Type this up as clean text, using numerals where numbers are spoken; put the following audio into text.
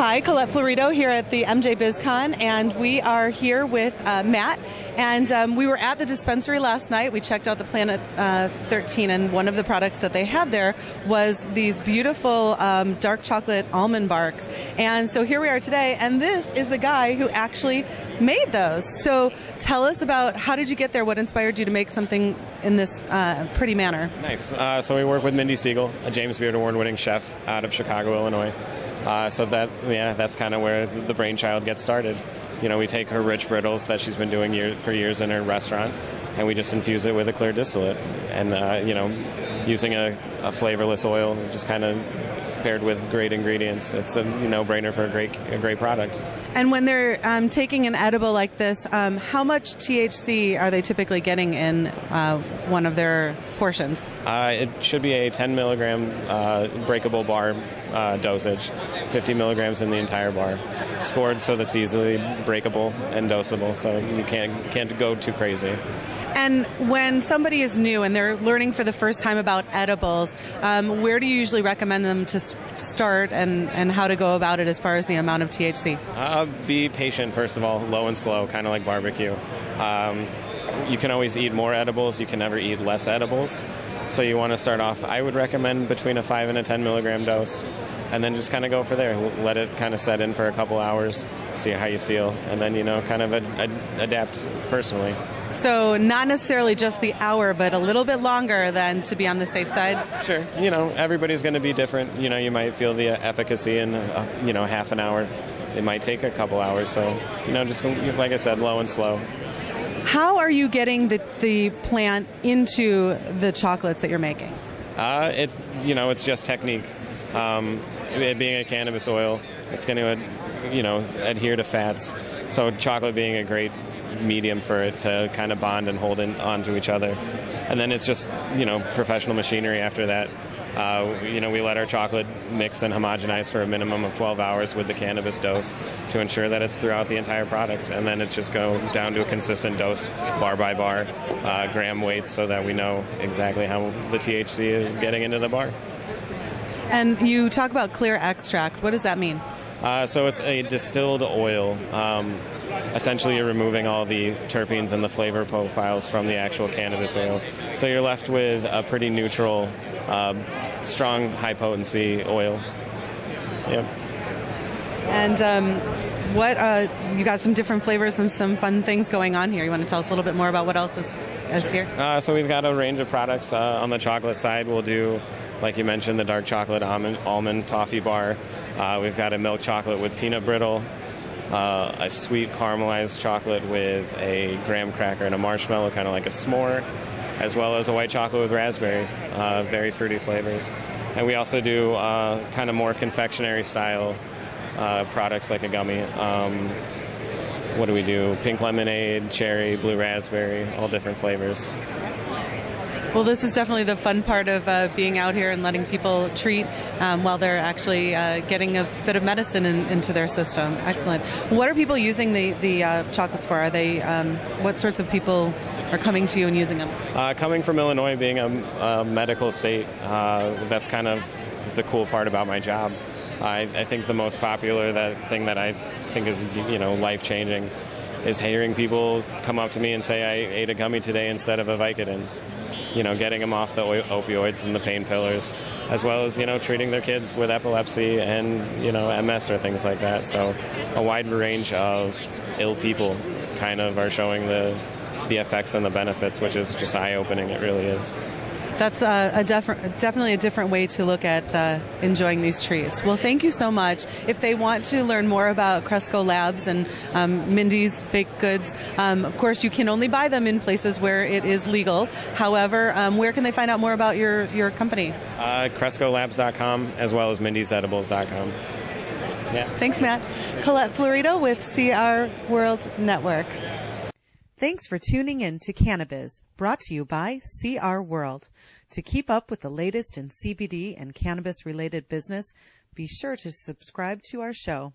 Hi, Colette Florido here at the MJ BizCon, and we are here with Matt. And we were at the dispensary last night. We checked out the Planet 13, and one of the products that they had there was these beautiful dark chocolate almond barks. And so here we are today, and this is the guy who actually made those. So tell us about how did you get there? What inspired you to make something in this pretty manner? Nice. So we work with Mindy Segal, a James Beard Award-winning chef out of Chicago, Illinois. So that's kind of where the brainchild gets started. You know, we take her rich brittles that she's been doing for years in her restaurant, and we just infuse it with a clear distillate. And, using a flavorless oil, just kind of paired with great ingredients. It's a no-brainer for a great product. And when they're taking an edible like this, how much THC are they typically getting in one of their portions? It should be a 10 milligram breakable bar dosage, 50 milligrams in the entire bar, scored so that's easily breakable and dosable, so you can't go too crazy. And when somebody is new and they're learning for the first time about edibles, where do you usually recommend them to start and how to go about it as far as the amount of THC? Be patient, first of all, low and slow, kind of like barbecue. You can always eat more edibles. You can never eat less edibles. So you want to start off, I would recommend between a 5 and a 10 milligram dose, and then just kind of go for there. Let it kind of set in for a couple hours, see how you feel, and then, kind of adapt personally. So not necessarily just the hour, but a little bit longer than to be on the safe side? Sure. Everybody's going to be different. You might feel the efficacy in, half an hour. It might take a couple hours. So, just like I said, low and slow. How are you getting the plant into the chocolates that you're making? It's just technique. It being a cannabis oil, it's going to, adhere to fats. So chocolate being a great medium for it to kind of bond and hold onto each other. And then it's just, professional machinery after that. We let our chocolate mix and homogenize for a minimum of 12 hours with the cannabis dose to ensure that it's throughout the entire product. And then it's just go down to a consistent dose, bar by bar, gram weights, so that we know exactly how the THC is getting into the bar. And you talk about clear extract. What does that mean? So it's a distilled oil. Essentially, you're removing all the terpenes and the flavor profiles from the actual cannabis oil. So you're left with a pretty neutral, strong, high-potency oil. Yep. And you got some different flavors and some fun things going on here. You want to tell us a little bit more about what else is here? So we've got a range of products. On the chocolate side, we'll do, like you mentioned, the dark chocolate almond toffee bar. We've got a milk chocolate with peanut brittle, a sweet caramelized chocolate with a graham cracker and a marshmallow, kind of like a s'more, as well as a white chocolate with raspberry, very fruity flavors. And we also do kind of more confectionery style products like a gummy. What do we do? Pink lemonade, cherry, blue raspberry, all different flavors. Well, this is definitely the fun part of being out here and letting people treat while they're actually getting a bit of medicine into their system. Excellent. What are people using the chocolates for? Are they what sorts of people are coming to you and using them? Coming from Illinois, being a medical state, that's kind of the cool part about my job. I think the most popular thing that I think is life-changing is hearing people come up to me and say, I ate a gummy today instead of a Vicodin. Getting them off the opioids and the painkillers, as well as, treating their kids with epilepsy and, MS or things like that. So a wide range of ill people kind of are showing the effects and the benefits, which is just eye-opening. It really is. That's definitely a different way to look at enjoying these treats. Well, thank you so much. If they want to learn more about Cresco Labs and Mindy's baked goods, of course, you can only buy them in places where it is legal. However, where can they find out more about your company? CrescoLabs.com as well as Mindy'sEdibles.com. Yeah. Thanks, Matt. Colette Florido with CR World Network. Thanks for tuning in to Cannabis, brought to you by CR World. To keep up with the latest in CBD and cannabis-related business, be sure to subscribe to our show.